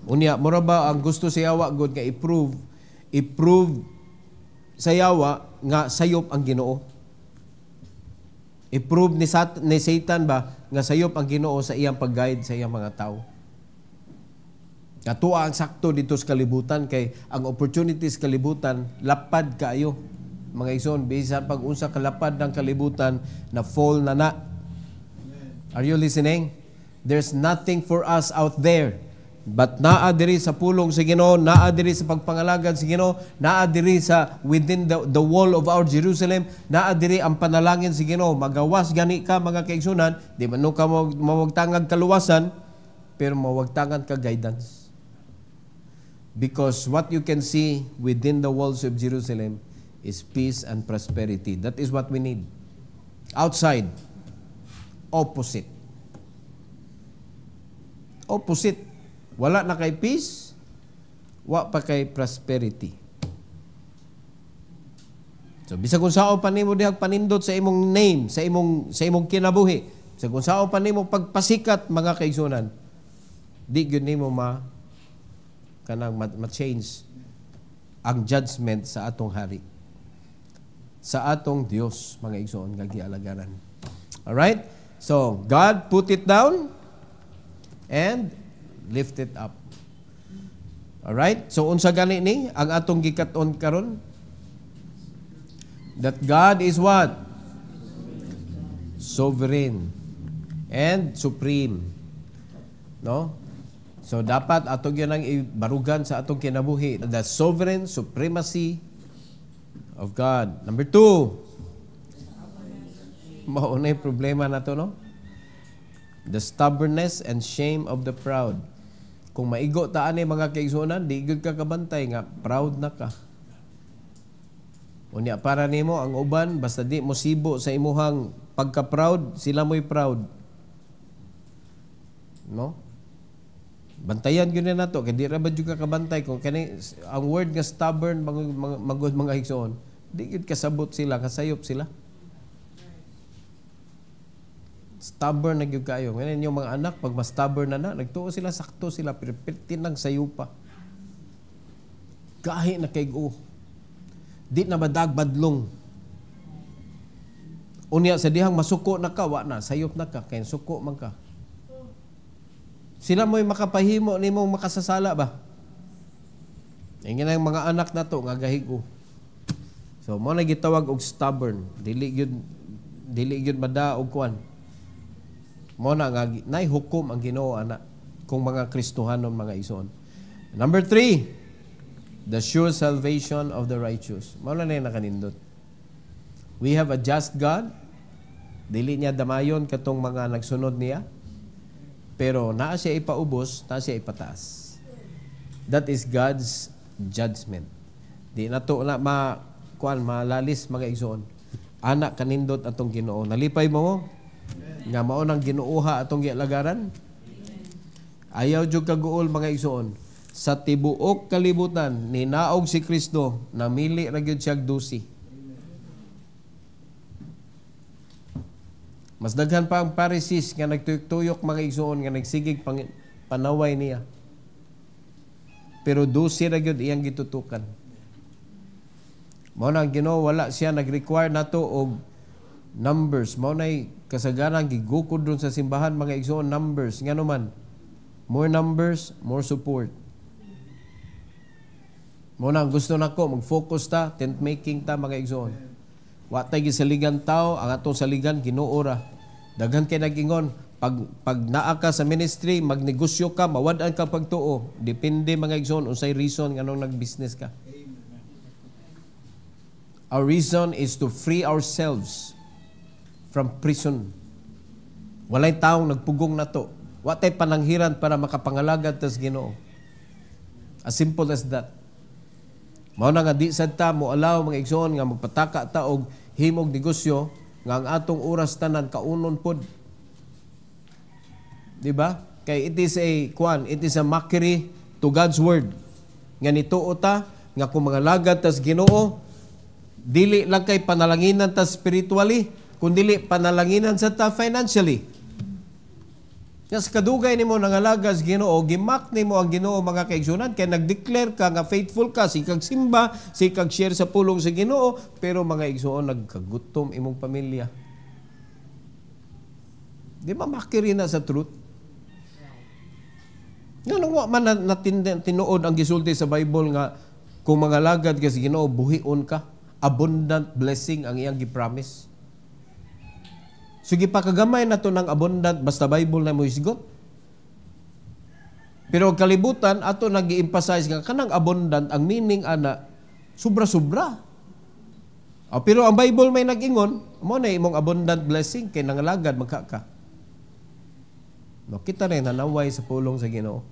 Unya mura ba ang gusto sa Yawa God nga i-prove sa Yawa nga sayop ang Ginoo? I-prove ni Satan ba nga sayop ang Ginoo sa iyang pag-guide sa iyang mga tao? Katuwa ang sakto dito sa kalibutan kay ang opportunities kalibutan lapad kaayo. Mga igsoon, bisan pag unsa kalapad ng kalibutan na fall na. Are you listening? There's nothing for us out there. But naa diri sa pulong sa Ginoo, naa diri sa pagpangalagad sa Ginoo, naa diri sa within the wall of our Jerusalem, naa diri ang panalangin sa Ginoo. Magawas gani ka mga kaigsunan, di man ka mawagtangag kaluwasan, pero mawagtangan ka guidance. Because what you can see within the walls of Jerusalem is peace and prosperity. That is what we need. Outside, opposite. Opposite. Wala na kay peace, wa pa kay prosperity. So bisag kung sao pa nimo dihang panindot sa imong name, sa imong kinabuhi, bisag kung sao pa nimo pagpasikat mga kaigsunan, di gyud nimo ma-change ang judgment sa atong hari, sa atong Dios mga igsoon nga gialagaran. All right? So God put it down and lift it up. Alright? So, unsa gani ni ang atong gikaton karon? That God is what? Sovereign and supreme. No? So, dapat atong yun ang ibarugan sa atong kinabuhi. The sovereign supremacy of God. Number 2, maunay problema na to, no? The stubbornness and shame of the proud. Kung maigo taan ni mga kaigsunan, di gud ka kabantay nga proud na ka. Unya para nimo ang uban basta di mo sibo sa imuhang pagka-proud, sila mo'y proud. No? Bantayan gyud na nato kay di ra ba jud ka kabantay kung kani ang word nga stubborn mga higsoon, di gud kasabot sila, kasayop sila. Stubborn na gyud kayo. Ngayon yung mga anak pag mas stubborn na nagtuo sila, sakto sila, pirpitin ng sayupa. Gahi na kay go. Di na madag badlong. Unya sa dihang masuko na ka, wa na, sayop na ka, kaya suko man ka. Sila mo'y makapahimo ni mong makasasala ba? Ingin ang mga anak na to, nga gahigo. So, mo na gitawag og stubborn. Dili gyud mada og kuan. Mo na nga hukom ang Ginoo ana kung mga Kristohanon mga ison. Number 3, the sure salvation of the righteous. Mo na nakanindot. We have a just God. Dili niya damayon katong mga nagsunod niya. Pero naa siya ipaubos, naa siya ipataas. That is God's judgment. Di na to na malalis mga igsoon. Anak kanindot atong Ginoo. Nalipay mo nga mao nang ginuuha atong gialagaran. Ayaw jud kaguol mga igsoon. Sa tibuok kalibutan ninaog si Kristo, namili ra gyud siya dusi. Mas daghan pa ang Pharisees nga nagtuyok-tuyok mga igsoon nga nagsigig panaway niya. Pero dusi ra gyud iyang gitutukan. Mao nang Ginoo wala siya nag-require nato og numbers. Mao nay kasagaran gigukod ron sa simbahan mga igsoon, numbers ngano man. More numbers, more support. Mao nang gusto nako mag-focus ta tent making ta mga igsoon. Wa tay gisaligan tao, ang atong saligan Ginoo ra. Daghan kay nag-ingon pag naa ka sa ministry, magnegosyo ka, mawad-an ka pagtuo. Depende mga igsoon unsay reason nganong nag-business ka. Our reason is to free ourselves from prison. Walay taong nagpugong nato. Wa tay pananghiran para makapangalagad tas Ginoo. As simple as that. Mao na nga di sad ta mo allow mga igsoon nga magpataka ta og himog negosyo nga ang atong oras tanan kaunon pod. Di ba? Kay it is a mockery to God's word. Nga nituo ta nga kung mga lagad tas Ginoo, dili lang kay panalanginan ta spiritually, kundi panalanginan sa ta financially. Sa kadugay nimo nangalagas Ginoo, gimak nimo ang Ginoo mga kaigsunan kay nagdeclare ka nga faithful ka, sikag simba, sikag share sa pulong sa Ginoo, pero mga igsoon nagkagutom imong pamilya. Di ba makiri na sa truth? Nga wa man tinuod ang gisulti sa Bible nga kung mga lagad ka sa Ginoo, buhion ka, abundant blessing ang iyang gipromise. Sige pa kagamay na to ng abundant basta Bible na mo isgot. Pero kalibutan ato nag-i-emphasize nga kanang abundant ang meaning ana sobra-sobra. Pero ang Bible may nag-ingon, mo na imong abundant blessing kay nangalagad magka. No, kita rin nanaway sa pulong sa Ginoo.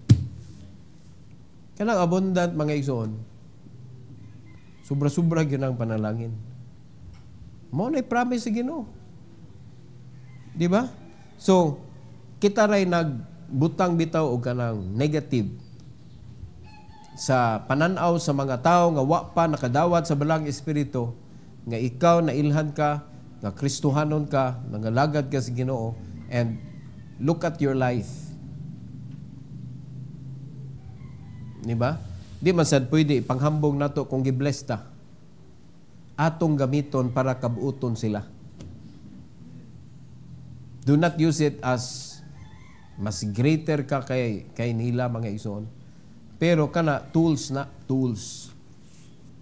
Kanang abundant mga igsoon. Sobra-sobra gyud ang panalangin. Mo na promise sa Ginoo. Di ba? So, kita ray nagbutang bitaw og kanang negative sa pananaw sa mga tao nga wa pa nakadawat sa balang espiritu nga ikaw na ilhan ka, nga Kristohanon ka, nangalagad ka sa Ginoo, and look at your life. Di ba? Di man sad pwede panghambog nato kung gibless ta. Atong gamiton para kabuuton sila. Do not use it as mas greater ka kay nila mga igsoon. Pero kana tools.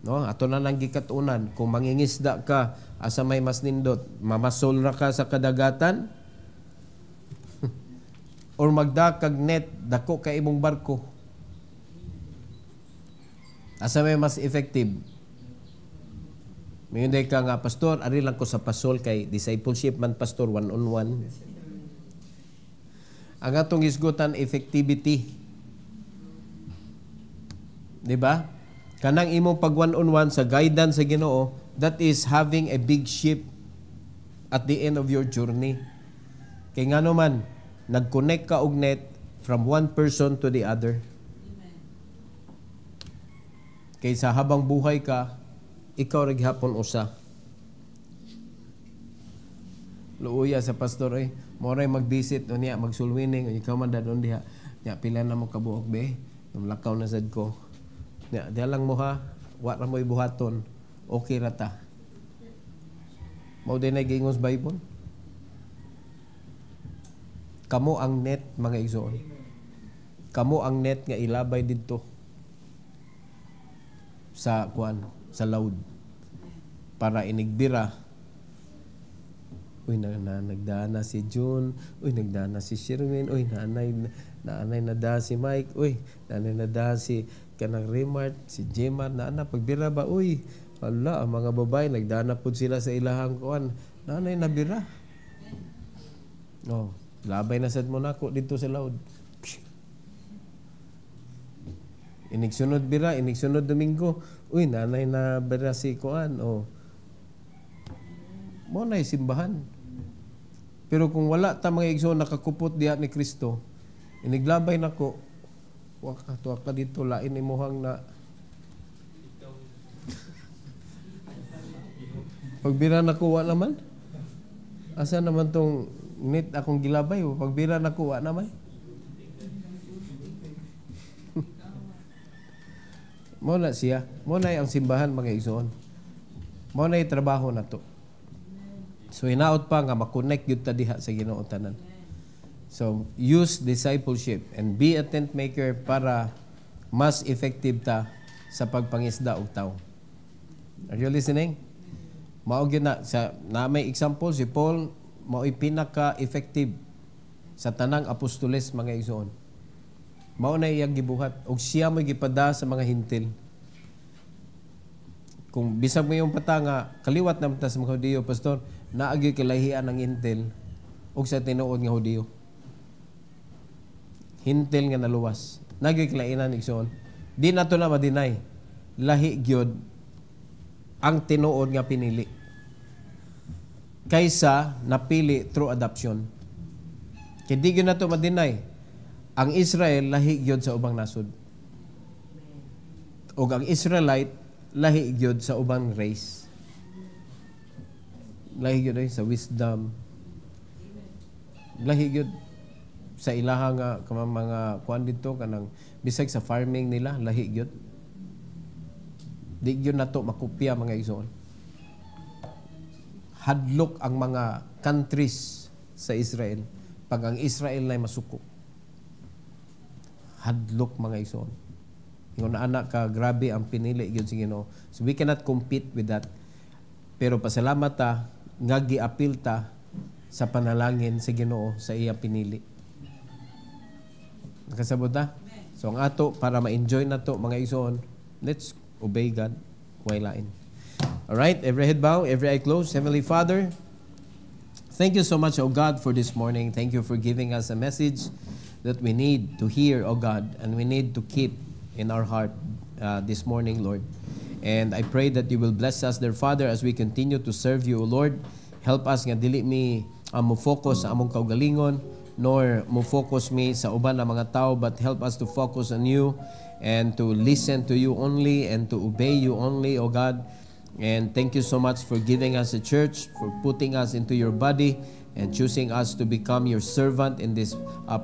No, ato na lang gikatunan kung mangingisda ka asa may mas nindot, mamasol ra ka sa kadagatan or magdakag net dako kay imong barko. Asa may mas effective? Mayunday ka nga, pastor, ari lang ko sa pasol kay discipleship man, pastor, one-on-one. Ang atong isgutan, effectivity. Diba? Kanang imong pag one-on-one sa guidance sa Ginoo, that is having a big ship at the end of your journey. Kay nga naman, nag-connect ka og net from one person to the other. Kaysa habang buhay ka, ikaw naghapon usa. Luuya sa pastor, moray mag-visit, niya, mag-sulwining, ikaw man dadon diha. Niya, pila na mo kabuok, be. Yung lakaw na sad ko. Niya, diya lang mo ha, wala mo ibuhaton. Okay rata. Mao din na gingos Bible. Kamo ang net, mga igsoon. Kamo ang net nga ilabay didto sa sa loud para inigbira. Uy, nagdana si June. Uy, nagdana si Sherwin. Uy, naanay nada si Mike. Uy, naanay nada si kanang Remart, si Gemar. Naana, pagbira ba? Uy, wala, ang mga babae, nagdana po sila sa ilahang kuan. Naanay nabira. Oh, labay na sad mo nako dito sa loud. Inigsunod bira, inigsunod Domingo. Uy, nanay na bira si kuan. Oh. Mo na simbahan. Pero kung wala ta mga igsoon nakakupot diha ni Kristo, iniglabay nako, waka dito lain imuhang na pagbira nako wa naman. Asa naman tong net akong gilabay o pagbira nako wa naman. Mo na siya. Mo na ang simbahan mga igsoon. Mo na trabaho na to. So hinaot pa nga makonect gyud ta diha sa Ginoo tanan. So use discipleship and be a tent maker para mas effective ta sa pagpangisda og tawo. Are you listening? Mao gyud na sa na may example si Paul mao'y pinaka-effective sa tanang apostoles mga igsoon. Mao na iyang gibuhat og siya mo'y gipada sa mga hintil. Kung bisag mo yung patanga, kaliwat naman ta sa mga Hudiyo, pastor, naagi kalahian ng hintil og sa tinuod nga Hudiyo. Hintil nga naluwas. Naagi kalainan igsoon. Di nato na madinay. Lahi gyud ang tinuod nga pinili kaysa napili through adoption. Kaya di gyud nato madinay. Ang Israel lahi gyud sa ubang nasod. O ang Israelite lahi gyud sa ubang race. Lahi gyud sa wisdom. Lahi gyud sa ilaha nga mga kuan dito kanang bisag sa farming nila lahi gyud. Di gyud nato makopya mga igsoon. Hadlok ang mga countries sa Israel pag ang Israel nay masuko. Hadlok mga igsoon. Ingon anak ka grabe ang pinili gyud sa Ginoo. So we cannot compete with that. Pero pasalamat ta nga giapil ta sa panalangin sa Ginoo sa iya pinili. Nakasabot ta? So ang ato para ma-enjoy nato mga igsoon, let's obey God while lain. All right, every head bow, every eye closed. Heavenly Father, thank you so much, oh God, for this morning. Thank you for giving us a message that we need to hear, oh God, and we need to keep in our heart this morning, Lord. And I pray that you will bless us, dear Father, as we continue to serve you, O Lord. Help us nga dili mi mo focus sa among kaugalingon, nor mo focus me sa uban na mga tao, but help us to focus on you and to listen to you only and to obey you only, O God. And thank you so much for giving us a church, for putting us into your body, and choosing us to become your servant in this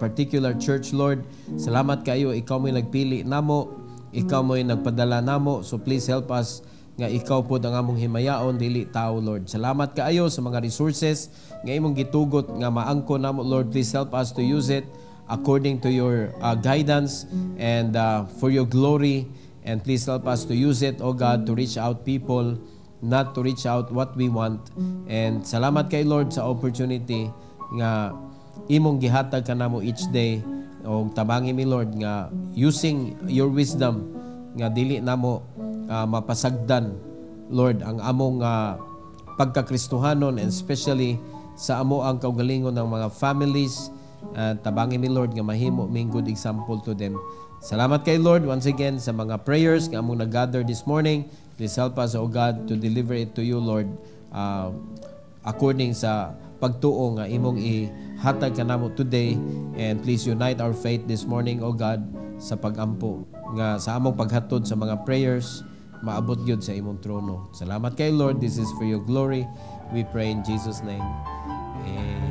particular church, Lord. Salamat kayo, ikaw mo'y nagpili namo, ikaw mo'y nagpadala namo, so please help us nga ikaw po ang among himayaon, dili tao, Lord. Salamat kaayo sa mga resources nga imong gitugot nga maangko namo, Lord. Please help us to use it according to your guidance and for your glory, and please help us to use it, O God, to reach out people, not to reach out what we want. And salamat kay Lord sa opportunity nga imong gihatag kanamo each day, o tabangi mi Lord nga using your wisdom nga dili namo mapasagdan Lord, ang among pagkakristohanon, and especially sa amo ang kaugalingon ng mga families. Tabangin mi, Lord, nga mahimo ming good example to them. Salamat kay Lord once again sa mga prayers nga among nag-gather this morning. Please help us, O God, to deliver it to you, Lord, according sa pagtuo nga imong ihatag kanamo today. And please unite our faith this morning, O God, sa pagampo nga sa among paghatod sa mga prayers, maabot gyud sa imong trono. Salamat kay Lord. This is for your glory. We pray in Jesus' name. Amen.